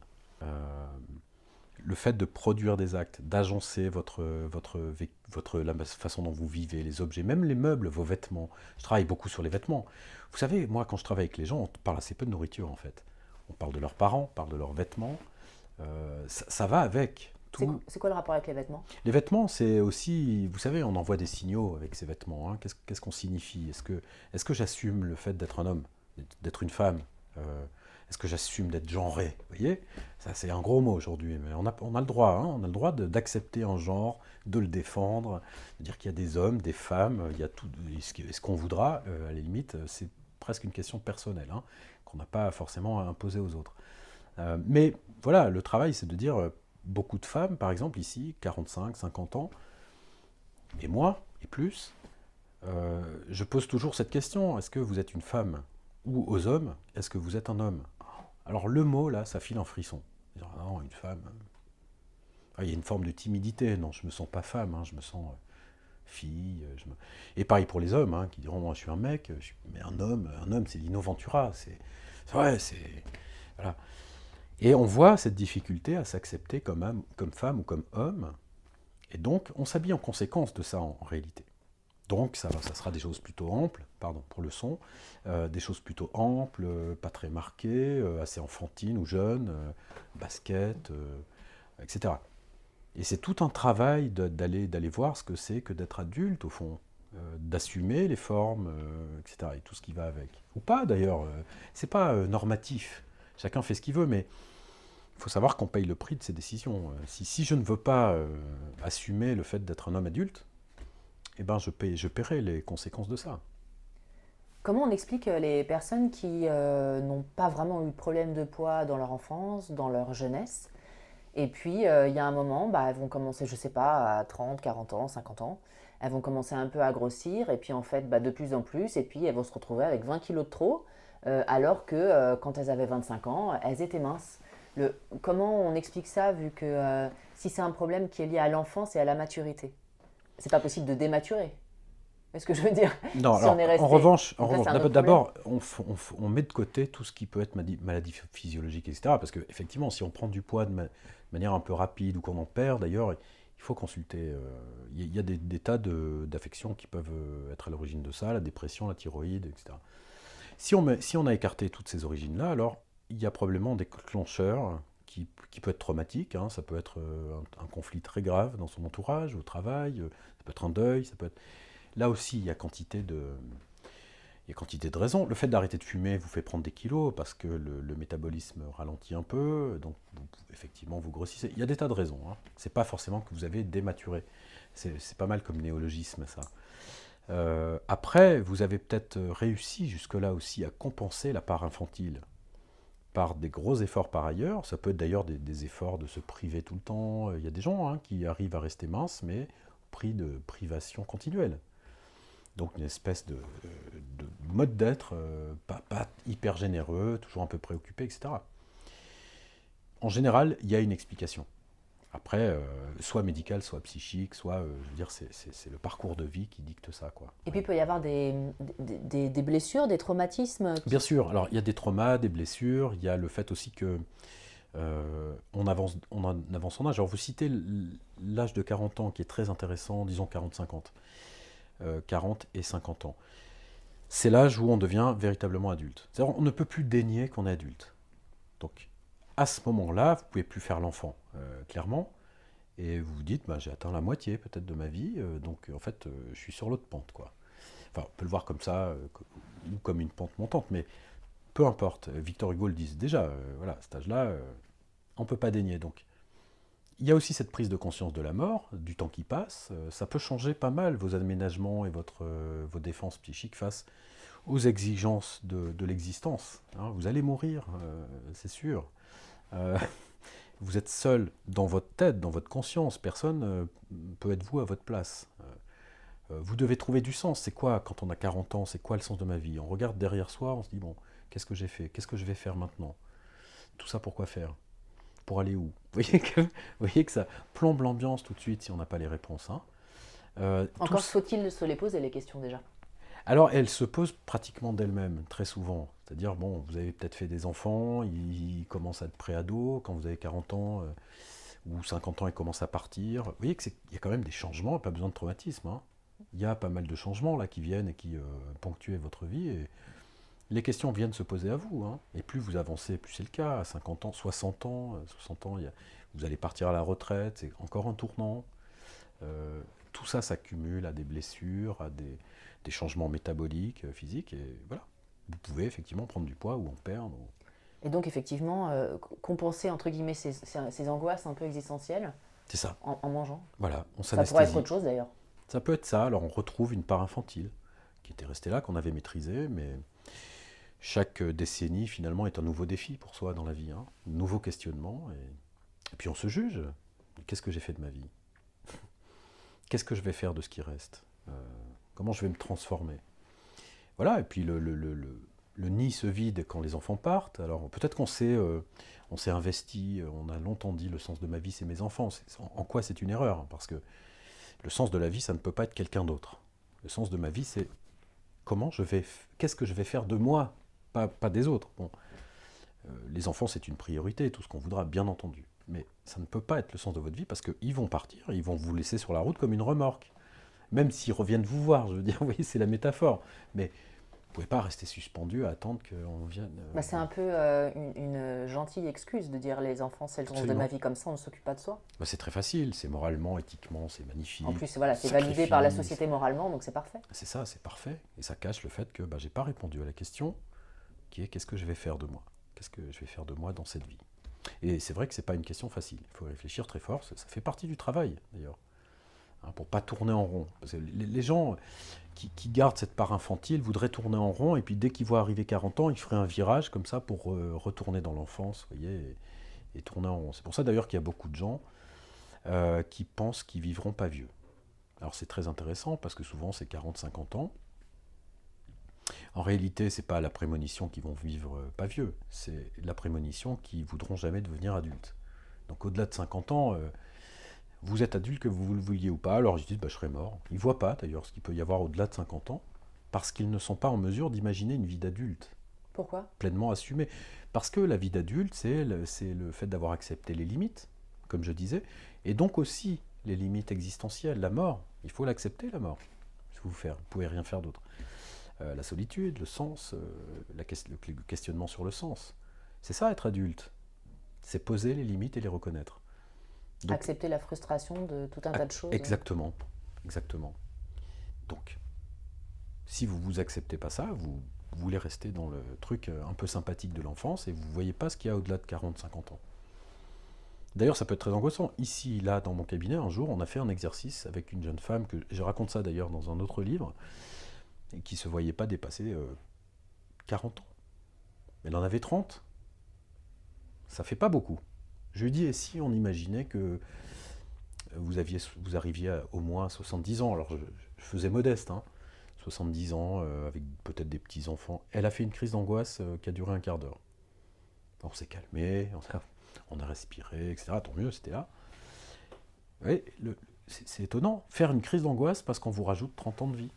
Le fait de produire des actes, d'agencer la façon dont vous vivez, les objets, même les meubles, vos vêtements. Je travaille beaucoup sur les vêtements. Vous savez, moi, quand je travaille avec les gens, on parle assez peu de nourriture, en fait. On parle de leurs parents, on parle de leurs vêtements. Ça va avec. C'est quoi le rapport avec les vêtements? Les vêtements, c'est aussi, vous savez, on envoie des signaux avec ces vêtements. Hein. Qu'est-ce qu'on signifie? Est-ce que j'assume le fait d'être un homme, d'être une femme? Est-ce que j'assume d'être genré? Vous voyez? Ça, c'est un gros mot aujourd'hui, mais on a le droit. Hein. On a le droit d'accepter un genre, de le défendre, de dire qu'il y a des hommes, des femmes, il y a tout, ce qu'on voudra, à la limite, c'est presque une question personnelle, hein, qu'on n'a pas forcément à imposer aux autres. Mais voilà, le travail, c'est de dire, beaucoup de femmes, par exemple, ici, 45, 50 ans, et moi, et plus, je pose toujours cette question, est-ce que vous êtes une femme? Ou aux hommes, est-ce que vous êtes un homme? Alors le mot, là, ça file un frisson. Dire, ah non, une femme... Ah, il y a une forme de timidité, non, je me sens pas femme, hein, je me sens fille. Et pareil pour les hommes, hein, qui diront, moi je suis un mec, mais un homme c'est Lino Ventura, ouais, c'est... Voilà. Et on voit cette difficulté à s'accepter comme femme ou comme homme, et donc on s'habille en conséquence de ça en réalité. Donc ça sera des choses plutôt amples, pardon pour le son, des choses plutôt amples, pas très marquées, assez enfantines ou jeunes, basket, etc. Et c'est tout un travail d'aller voir ce que c'est que d'être adulte, au fond, d'assumer les formes, etc., et tout ce qui va avec. Ou pas, d'ailleurs, c'est pas normatif. Chacun fait ce qu'il veut, mais il faut savoir qu'on paye le prix de ses décisions. Si je ne veux pas assumer le fait d'être un homme adulte, eh ben je paierai les conséquences de ça. Comment on explique les personnes qui n'ont pas vraiment eu de problème de poids dans leur enfance, dans leur jeunesse, et puis il y a un moment, bah, elles vont commencer, je sais pas, à 30, 40 ans, 50 ans, elles vont commencer un peu à grossir, et puis en fait, bah, de plus en plus, et puis elles vont se retrouver avec 20 kilos de trop, alors que quand elles avaient 25 ans, elles étaient minces. Comment on explique ça, vu que si c'est un problème qui est lié à l'enfance et à la maturité, c'est pas possible de dématurer. Est-ce que je veux dire? Non, Si on alors est en resté. revanche, Donc là, c'est un autre problème. d'abord, on met de côté tout ce qui peut être maladie physiologique, etc. Parce qu'effectivement, si on prend du poids de manière un peu rapide ou qu'on en perd, d'ailleurs, il faut consulter. Il y a des tas d'affections qui peuvent être à l'origine de ça, la dépression, la thyroïde, etc. Si on a écarté toutes ces origines-là, alors il y a probablement des déclencheurs qui peut être traumatique, hein. Ça peut être un conflit très grave dans son entourage, au travail, ça peut être un deuil, ça peut être... Là aussi, il y a quantité de raisons. Le fait d'arrêter de fumer vous fait prendre des kilos parce que le métabolisme ralentit un peu, donc effectivement vous grossissez. Il y a des tas de raisons, hein. C'est pas forcément que vous avez dématuré. C'est pas mal comme néologisme ça. Après, vous avez peut-être réussi jusque-là aussi à compenser la part infantile par des gros efforts par ailleurs. Ça peut être d'ailleurs des efforts de se priver tout le temps. Il y a des gens, hein, qui arrivent à rester minces, mais au prix de privation continuelle. Donc une espèce de mode d'être, pas hyper généreux, toujours un peu préoccupé, etc. En général, il y a une explication. Après, soit médicale, soit psychique, soit, je veux dire, c'est le parcours de vie qui dicte ça, quoi. Et puis Ouais. il peut y avoir des blessures, des traumatismes Bien sûr, alors il y a des traumas, des blessures, il y a le fait aussi que on avance son âge. Alors vous citez l'âge de 40 ans qui est très intéressant, disons 40-50, 40 et 50 ans. C'est l'âge où on devient véritablement adulte. C'est-à-dire on ne peut plus dénier qu'on est adulte. Donc à ce moment-là, vous ne pouvez plus faire l'enfant, clairement, et vous vous dites, bah, j'ai atteint la moitié peut-être de ma vie, donc en fait je suis sur l'autre pente, quoi. Enfin, on peut le voir comme ça, ou comme une pente montante, mais peu importe. Victor Hugo le dit déjà, voilà, à cet âge-là, on ne peut pas dénier. Donc il y a aussi cette prise de conscience de la mort, du temps qui passe. Ça peut changer pas mal vos aménagements et vos défenses psychiques face aux exigences de l'existence, hein. Vous allez mourir, c'est sûr. Euh, vous êtes seul dans votre tête, dans votre conscience. Personne peut être vous à votre place. Vous devez trouver du sens. C'est quoi, quand on a 40 ans, c'est quoi le sens de ma vie? On regarde derrière soi, on se dit, bon, qu'est-ce que j'ai fait? Qu'est-ce que je vais faire maintenant? Tout ça, pourquoi faire? Pour aller où? Vous voyez que ça plombe l'ambiance tout de suite si on n'a pas les réponses, hein. Encore faut-il se les poser les questions déjà. Alors, elles se posent pratiquement d'elles-mêmes, très souvent. C'est-à-dire, bon, vous avez peut-être fait des enfants, ils commencent à être pré-ados, quand vous avez 40 ans ou 50 ans, ils commencent à partir. Vous voyez qu'il y a quand même des changements, pas besoin de traumatisme, hein. Il y a pas mal de changements là qui viennent et qui ponctuent votre vie. Et les questions viennent se poser à vous, hein. Et plus vous avancez, plus c'est le cas. À 50 ans, 60 ans, 60 ans, vous allez partir à la retraite, c'est encore un tournant. Tout ça s'accumule à des blessures, à des changements métaboliques, physiques, et voilà. Vous pouvez effectivement prendre du poids ou en perdre. Et donc effectivement, compenser entre guillemets ces angoisses un peu existentielles C'est ça. en mangeant. Voilà, on Ça pourrait être s'anesthésie. autre chose d'ailleurs. Ça peut être ça, alors on retrouve une part infantile qui était restée là, qu'on avait maîtrisée, mais chaque décennie finalement est un nouveau défi pour soi dans la vie, hein. Un nouveau questionnement, et puis on se juge. Qu'est-ce que j'ai fait de ma vie? Qu'est-ce que je vais faire de ce qui reste? Comment je vais me transformer? Voilà, et puis le nid se vide quand les enfants partent. Alors peut-être on s'est investi, on a longtemps dit le sens de ma vie c'est mes enfants. En quoi c'est une erreur? Parce que le sens de la vie ça ne peut pas être quelqu'un d'autre. Le sens de ma vie c'est qu'est-ce que je vais faire de moi, pas des autres. Bon, les enfants c'est une priorité, tout ce qu'on voudra bien entendu. Mais ça ne peut pas être le sens de votre vie parce qu'ils vont partir, ils vont vous laisser sur la route comme une remorque. Même s'ils reviennent vous voir, je veux dire, vous voyez, c'est la métaphore. Mais Vous pouvez pas rester suspendu à attendre qu'on vienne. Bah, c'est un peu une gentille excuse de dire les enfants, c'est le sens de ma Absolument. vie comme ça, on ne s'occupe pas de soi. Bah, c'est très facile, c'est moralement, éthiquement, c'est En magnifique. plus, voilà, c'est validé par la Sacrifice. société moralement, donc c'est parfait. C'est ça, c'est parfait. Et ça cache le fait que bah, j'ai pas répondu à la question qui est qu'est-ce que je vais faire de moi? Qu'est-ce que je vais faire de moi dans cette vie? Et c'est vrai que c'est pas une question facile. Il faut réfléchir très fort. Ça fait partie du travail, d'ailleurs, hein, pour pas tourner en rond. Parce que les gens qui gardent cette part infantile voudraient tourner en rond, et puis dès qu'ils voient arriver 40 ans, ils feraient un virage comme ça pour retourner dans l'enfance, vous voyez, et tourner en rond. C'est pour ça d'ailleurs qu'il y a beaucoup de gens qui pensent qu'ils vivront pas vieux. Alors c'est très intéressant parce que souvent c'est 40-50 ans. En réalité, c'est pas la prémonition qu'ils vont vivre pas vieux, c'est la prémonition qu'ils voudront jamais devenir adultes. Donc au-delà de 50 ans, vous êtes adulte que vous le vouliez ou pas, alors ils disent bah, je serai mort. Ils voient pas d'ailleurs ce qu'il peut y avoir au-delà de 50 ans, parce qu'ils ne sont pas en mesure d'imaginer une vie d'adulte Pourquoi? pleinement assumée. Parce que la vie d'adulte, c'est le fait d'avoir accepté les limites, comme je disais, et donc aussi les limites existentielles, la mort. Il faut l'accepter, la mort. Vous ne pouvez rien faire d'autre. La solitude, le sens, le questionnement sur le sens. C'est ça être adulte. C'est poser les limites et les reconnaître. Donc, Accepter la frustration de tout un tas de choses. exactement, exactement. Donc, si vous vous acceptez pas ça, vous voulez rester dans le truc un peu sympathique de l'enfance et vous ne voyez pas ce qu'il y a au-delà de 40-50 ans. D'ailleurs, ça peut être très angoissant. Ici, là, dans mon cabinet, un jour, on a fait un exercice avec une jeune femme, que je raconte ça d'ailleurs dans un autre livre, et qui ne se voyait pas dépasser 40 ans. Elle en avait 30. Ça fait pas beaucoup. Je lui dis, et si on imaginait que vous arriviez au moins à 70 ans, alors je faisais modeste, hein, 70 ans, avec peut-être des petits-enfants. Elle a fait une crise d'angoisse qui a duré un quart d'heure. On s'est calmé, on a respiré, etc. Tant mieux, c'était là. Oui, c'est étonnant. Faire une crise d'angoisse parce qu'on vous rajoute 30 ans de vie.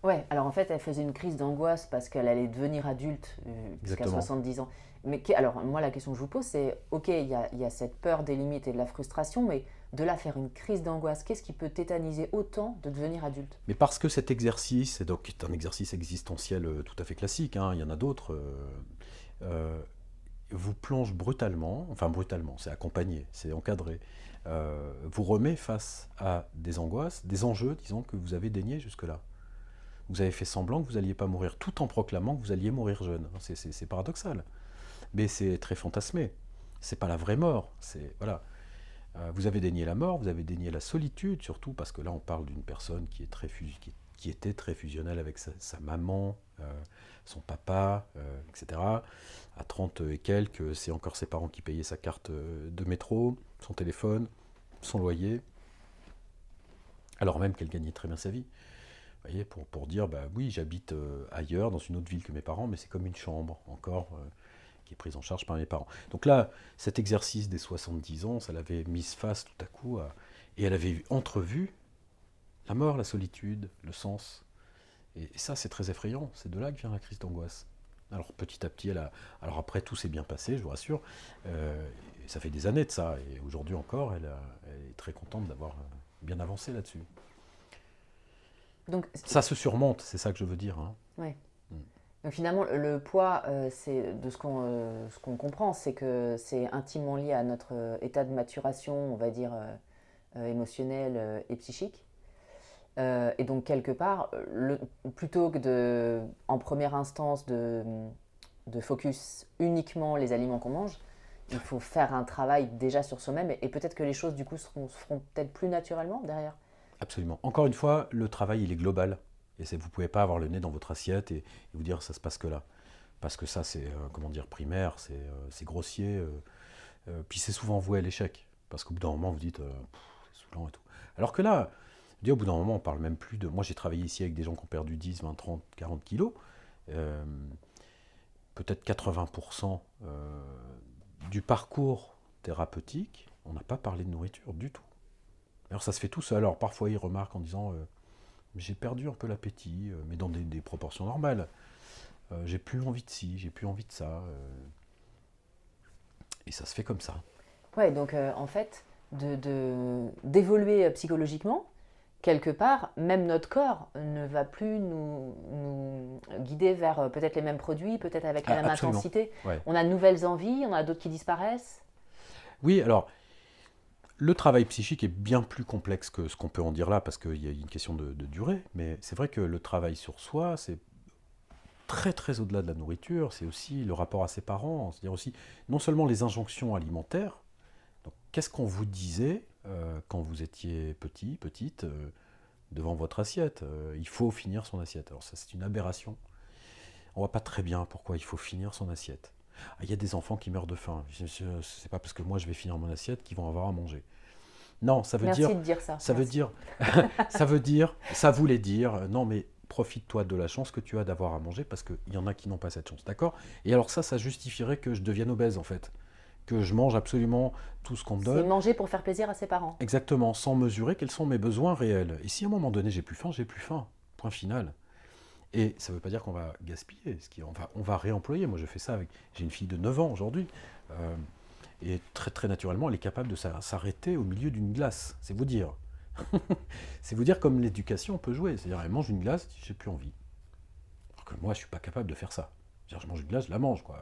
Ouais, alors en fait, elle faisait une crise d'angoisse parce qu'elle allait devenir adulte jusqu'à Exactement. 70 ans. Mais alors, moi, la question que je vous pose, c'est ok, il y a cette peur des limites et de la frustration, mais de là faire une crise d'angoisse, qu'est-ce qui peut tétaniser autant de devenir adulte? Mais parce que cet exercice, et donc est un exercice existentiel tout à fait classique, hein, il y en a d'autres, euh, vous plonge brutalement, enfin brutalement, c'est accompagné, c'est encadré, vous remet face à des angoisses, des enjeux, disons, que vous avez déniés jusque-là. Vous avez fait semblant que vous n'alliez pas mourir, tout en proclamant que vous alliez mourir jeune. C'est paradoxal, mais c'est très fantasmé. C'est pas la vraie mort. Voilà. Vous avez dénié la mort, vous avez dénié la solitude, surtout parce que là on parle d'une personne qui était très fusionnelle avec sa maman, son papa, etc. À 30 et quelques, c'est encore ses parents qui payaient sa carte de métro, son téléphone, son loyer, alors même qu'elle gagnait très bien sa vie. Vous voyez, pour dire, bah oui, j'habite ailleurs, dans une autre ville que mes parents, mais c'est comme une chambre, encore, qui est prise en charge par mes parents. Donc là, cet exercice des 70 ans, ça l'avait mise face tout à coup et elle avait entrevu la mort, la solitude, le sens. Et ça, c'est très effrayant. C'est de là que vient la crise d'angoisse. Alors petit à petit, alors après, tout s'est bien passé, je vous rassure. Ça fait des années de ça. Et aujourd'hui encore, elle est très contente d'avoir bien avancé là-dessus. Donc, Ça se surmonte, c'est ça que je veux dire, hein. ouais. Mm. Donc finalement, le poids, c'est de ce qu'on comprend, c'est que c'est intimement lié à notre état de maturation, on va dire, émotionnel et psychique. Et donc quelque part, plutôt que en première instance de focus uniquement les aliments qu'on mange, il faut faire un travail déjà sur soi-même et peut-être que les choses du coup se feront peut-être plus naturellement derrière. Absolument. Encore une fois, le travail, il est global. Et vous ne pouvez pas avoir le nez dans votre assiette et vous dire ça se passe que là. Parce que ça, c'est, comment dire, primaire, c'est grossier. Puis c'est souvent voué à l'échec. Parce qu'au bout d'un moment, vous dites, c'est saoulant et tout. Alors que là, je dis, au bout d'un moment, on parle même plus de... Moi, j'ai travaillé ici avec des gens qui ont perdu 10, 20, 30, 40 kilos. Euh, Peut-être 80% du parcours thérapeutique, on n'a pas parlé de nourriture du tout. Alors ça se fait tout seul. Alors parfois, ils remarquent en disant... j'ai perdu un peu l'appétit, mais dans des proportions normales. J'ai plus envie de ci, j'ai plus envie de ça. Et ça se fait comme ça. Ouais, donc en fait, d'évoluer psychologiquement, quelque part, même notre corps ne va plus nous guider vers peut-être les mêmes produits, peut-être avec la Ah, même absolument. intensité. Ouais. On a de nouvelles envies, on a d'autres qui disparaissent. Oui, alors, le travail psychique est bien plus complexe que ce qu'on peut en dire là, parce qu'il y a une question de durée, mais c'est vrai que le travail sur soi, c'est très très au-delà de la nourriture, c'est aussi le rapport à ses parents, c'est-à-dire aussi non seulement les injonctions alimentaires, donc qu'est-ce qu'on vous disait quand vous étiez petit, petite, devant votre assiette il faut finir son assiette. Alors ça c'est une aberration, on voit pas très bien pourquoi il faut finir son assiette. Ah, il y a des enfants qui meurent de faim, c'est pas parce que moi je vais finir mon assiette qu'ils vont avoir à manger. Non, Merci de dire ça. ça veut Merci. dire, ça voulait dire, non mais profite-toi de la chance que tu as d'avoir à manger parce qu'il y en a qui n'ont pas cette chance, d'accord? Et alors ça justifierait que je devienne obèse en fait, que je mange absolument tout ce qu'on me C'est donne, manger pour faire plaisir à ses parents. exactement, sans mesurer quels sont mes besoins réels. Et si à un moment donné j'ai plus faim, j'ai plus faim, point final. Et ça ne veut pas dire qu'on va gaspiller, on va réemployer. Moi je fais ça avec, j'ai une fille de 9 ans aujourd'hui, euh, et très très naturellement elle est capable de s'arrêter au milieu d'une glace, c'est vous dire. C'est vous dire comme l'éducation peut jouer. C'est-à-dire, elle mange une glace, j'ai plus envie. Alors que moi, je suis pas capable de faire ça. C'est-à-dire, je mange une glace, je la mange, quoi.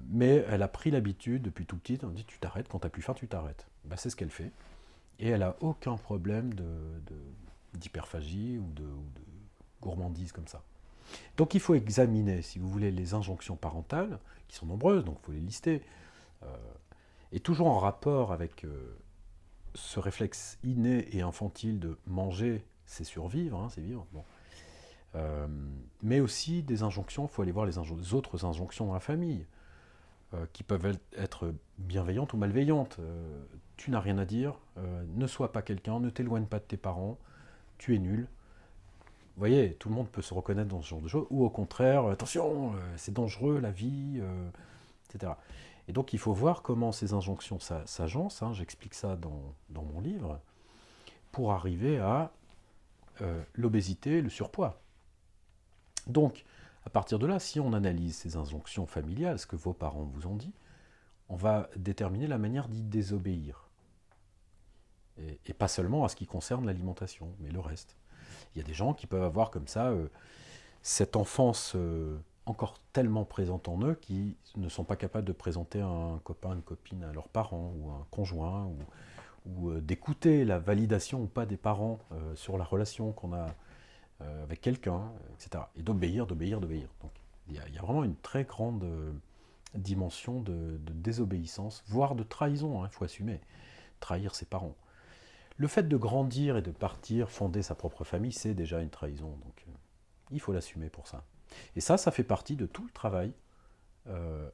Mais elle a pris l'habitude depuis tout petit. On dit, tu t'arrêtes quand t'as plus faim, tu t'arrêtes. Ben, c'est ce qu'elle fait. Et elle a aucun problème d'hyperphagie ou de gourmandise comme ça. Donc, il faut examiner, si vous voulez, les injonctions parentales, qui sont nombreuses, donc il faut les lister, euh, et toujours en rapport avec ce réflexe inné et infantile de manger, c'est survivre, hein, c'est vivre. Bon. Mais aussi des injonctions, il faut aller voir les autres injonctions dans la famille, qui peuvent être bienveillantes ou malveillantes. Tu n'as rien à dire, ne sois pas quelqu'un, ne t'éloigne pas de tes parents, tu es nul. Vous voyez, tout le monde peut se reconnaître dans ce genre de choses, ou au contraire, attention, c'est dangereux la vie, etc. Et donc il faut voir comment ces injonctions s'agencent, hein, j'explique ça dans mon livre, pour arriver à l'obésité, le surpoids. Donc, à partir de là, si on analyse ces injonctions familiales, ce que vos parents vous ont dit, on va déterminer la manière d'y désobéir. Et pas seulement à ce qui concerne l'alimentation, mais le reste. Il y a des gens qui peuvent avoir comme ça cette enfance encore tellement présente en eux qui ne sont pas capables de présenter un copain, une copine à leurs parents ou un conjoint ou d'écouter la validation ou pas des parents sur la relation qu'on a avec quelqu'un, etc. Et d'obéir, d'obéir, d'obéir. Donc il y a vraiment une très grande dimension de désobéissance, voire de trahison, il faut assumer, trahir ses parents. Le fait de grandir et de partir, fonder sa propre famille, c'est déjà une trahison. Donc il faut l'assumer pour ça. Et ça fait partie de tout le travail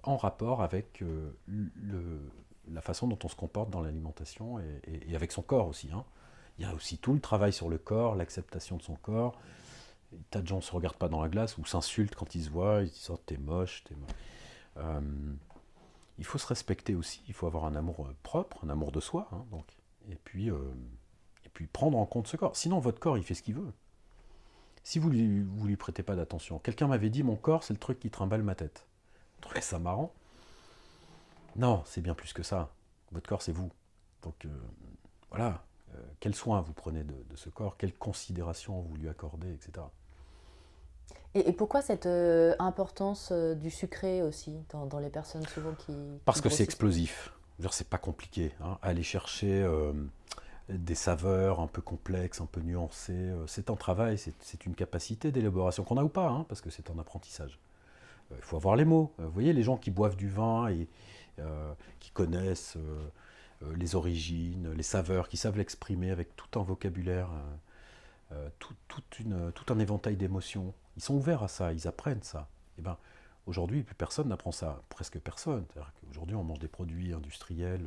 en rapport avec la façon dont on se comporte dans l'alimentation et avec son corps aussi. Hein. Il y a aussi tout le travail sur le corps, l'acceptation de son corps. Des tas de gens ne se regardent pas dans la glace ou s'insultent quand ils se voient, ils disent oh, t'es moche, t'es moche. Euh, il faut se respecter aussi, il faut avoir un amour propre, un amour de soi. Hein, donc. Et puis prendre en compte ce corps. Sinon, votre corps, il fait ce qu'il veut. Si vous lui prêtez pas d'attention. Quelqu'un m'avait dit, mon corps, c'est le truc qui trimballe ma tête. Je trouvais ça marrant. Non, c'est bien plus que ça. Votre corps, c'est vous. Donc, voilà. Quel soin vous prenez de ce corps, quelle considération vous lui accordez, etc. Et pourquoi cette importance du sucré aussi dans les personnes souvent qui Parce que c'est grossissent? explosif. C'est pas compliqué. Hein. Aller chercher des saveurs un peu complexes, un peu nuancées, c'est un travail, c'est une capacité d'élaboration qu'on a ou pas, hein, parce que c'est un apprentissage. Il faut avoir les mots. Vous voyez, les gens qui boivent du vin et qui connaissent les origines, les saveurs, qui savent l'exprimer avec tout un vocabulaire, tout un éventail d'émotions, ils sont ouverts à ça, ils apprennent ça. Et ben, aujourd'hui, plus personne n'apprend ça, presque personne. Aujourd'hui, on mange des produits industriels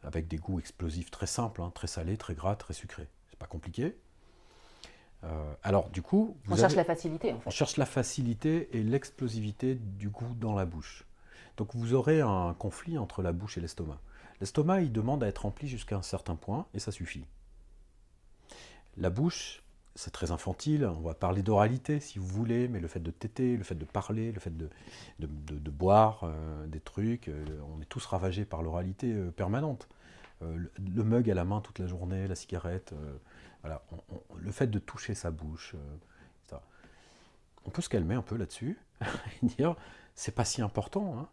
avec des goûts explosifs très simples, hein, très salés, très gras, très sucrés. C'est pas compliqué. Alors, du coup, On cherche la facilité en on fait. cherche la facilité et l'explosivité du goût dans la bouche. Donc, vous aurez un conflit entre la bouche et l'estomac. L'estomac, il demande à être rempli jusqu'à un certain point, et ça suffit. La bouche, c'est très infantile, on va parler d'oralité si vous voulez, mais le fait de téter, le fait de parler, le fait de boire des trucs, on est tous ravagés par l'oralité permanente. le mug à la main toute la journée, la cigarette, voilà, le fait de toucher sa bouche, etc. On peut se calmer un peu là-dessus et dire c'est pas si important. Hein.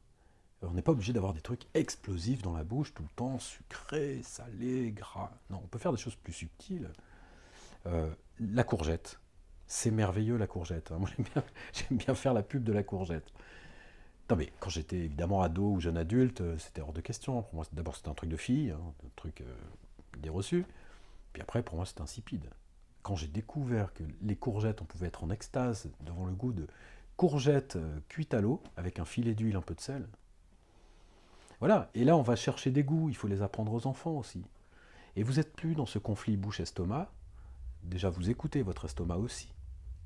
On n'est pas obligé d'avoir des trucs explosifs dans la bouche tout le temps, sucré, salé, gras. Non, on peut faire des choses plus subtiles. La courgette, c'est merveilleux la courgette. Hein. Moi j'aime bien faire la pub de la courgette. Non mais quand j'étais évidemment ado ou jeune adulte, c'était hors de question. Pour moi, d'abord c'était un truc de fille, hein, un truc des reçus. Puis après, pour moi, c'était insipide. Quand j'ai découvert que les courgettes, on pouvait être en extase devant le goût de courgettes cuites à l'eau, avec un filet d'huile, un peu de sel. Voilà, et là on va chercher des goûts, il faut les apprendre aux enfants aussi. Et vous n'êtes plus dans ce conflit bouche-estomac. Déjà, vous écoutez votre estomac aussi.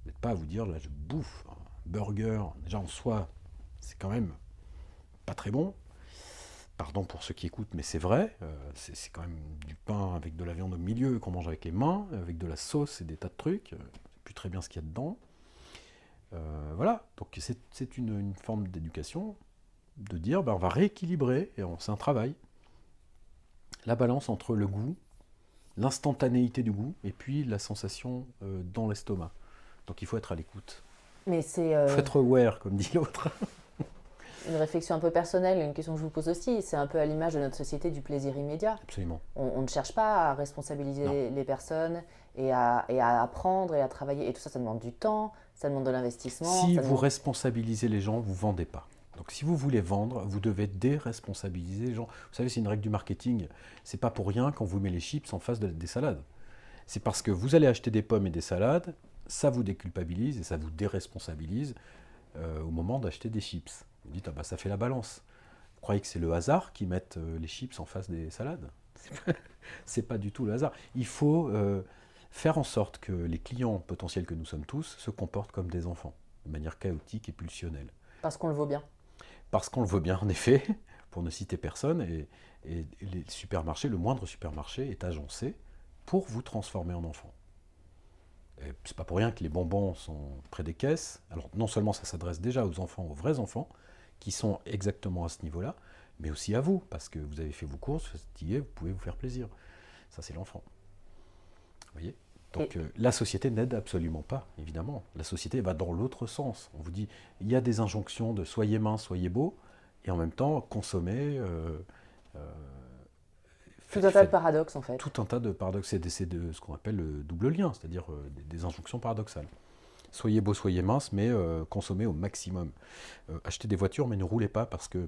Vous n'êtes pas à vous dire, là je bouffe un burger, déjà en soi, c'est quand même pas très bon. Pardon pour ceux qui écoutent, mais c'est vrai, c'est quand même du pain avec de la viande au milieu qu'on mange avec les mains, avec de la sauce et des tas de trucs. Je ne sais plus très bien ce qu'il y a dedans. Voilà, donc c'est une forme d'éducation, de dire ben, on va rééquilibrer, et c'est un travail, la balance entre le goût, l'instantanéité du goût, et puis la sensation dans l'estomac. Donc il faut être à l'écoute. Mais c'est Il faut être aware, comme dit l'autre. une réflexion un peu personnelle, une question que je vous pose aussi. C'est un peu à l'image de notre société du plaisir immédiat. Absolument. On ne cherche pas à responsabiliser les personnes et à apprendre et à travailler. Et tout ça, ça demande du temps, ça demande de l'investissement. Si vous responsabilisez les gens, vous ne vendez pas. Donc si vous voulez vendre, vous devez déresponsabiliser les gens. Vous savez, c'est une règle du marketing. C'est pas pour rien qu'on vous met les chips en face des salades. C'est parce que vous allez acheter des pommes et des salades, ça vous déculpabilise et ça vous déresponsabilise au moment d'acheter des chips. Vous dites, ah bah ça fait la balance. Vous croyez que c'est le hasard qui mette les chips en face des salades? C'est pas du tout le hasard. Il faut faire en sorte que les clients potentiels que nous sommes tous se comportent comme des enfants, de manière chaotique et pulsionnelle. Parce qu'on le vaut bien. Parce qu'on le veut bien, en effet, pour ne citer personne, et les supermarchés, le moindre supermarché est agencé pour vous transformer en enfant. Et c'est pas pour rien que les bonbons sont près des caisses. Alors non seulement ça s'adresse déjà aux enfants, aux vrais enfants, qui sont exactement à ce niveau-là, mais aussi à vous, parce que vous avez fait vos courses, vous êtes fatigué, vous pouvez vous faire plaisir. Ça, c'est l'enfant. Vous voyez? Donc la société n'aide absolument pas, évidemment. La société va dans l'autre sens. On vous dit, il y a des injonctions de soyez mince, soyez beau, et en même temps, consommez. Tout un tas de paradoxes, en fait. Tout un tas de paradoxes. C'est de ce qu'on appelle le double lien, c'est-à-dire des injonctions paradoxales. Soyez beau, soyez mince, mais consommez au maximum. Achetez des voitures, mais ne roulez pas parce que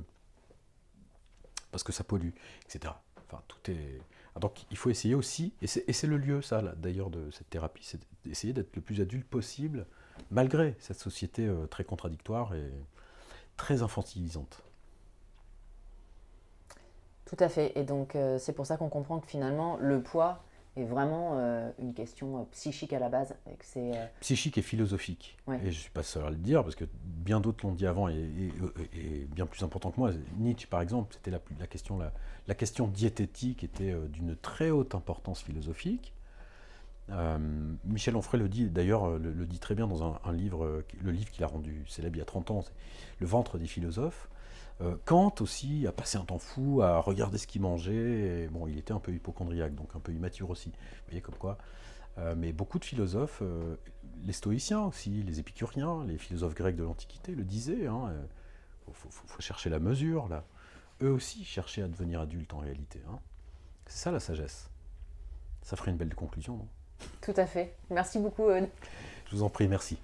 ça pollue, etc. Enfin, tout est... Donc il faut essayer aussi, et c'est le lieu, ça, d'ailleurs, de cette thérapie, c'est d'essayer d'être le plus adulte possible, malgré cette société très contradictoire et très infantilisante. Tout à fait. Et donc, c'est pour ça qu'on comprend que finalement, le poids est vraiment une question psychique à la base. Et que c'est, Psychique et philosophique. Ouais. Et je ne suis pas seul à le dire, parce que bien d'autres l'ont dit avant, et bien plus important que moi. Nietzsche, par exemple, c'était la question diététique était d'une très haute importance philosophique. Michel Onfray le dit, d'ailleurs, le dit très bien dans un livre, le livre qu'il a rendu célèbre il y a 30 ans, c'est Le ventre des philosophes. Kant aussi a passé un temps fou à regarder ce qu'il mangeait. Et, bon, il était un peu hypocondriaque, donc un peu immature aussi. Vous voyez comme quoi. Mais beaucoup de philosophes, les stoïciens aussi, les épicuriens, les philosophes grecs de l'Antiquité le disaient. Faut chercher la mesure, là. Eux aussi cherchaient à devenir adultes en réalité. Hein. C'est ça la sagesse. Ça ferait une belle conclusion, non? Tout à fait. Merci beaucoup, Aude. Je vous en prie, merci.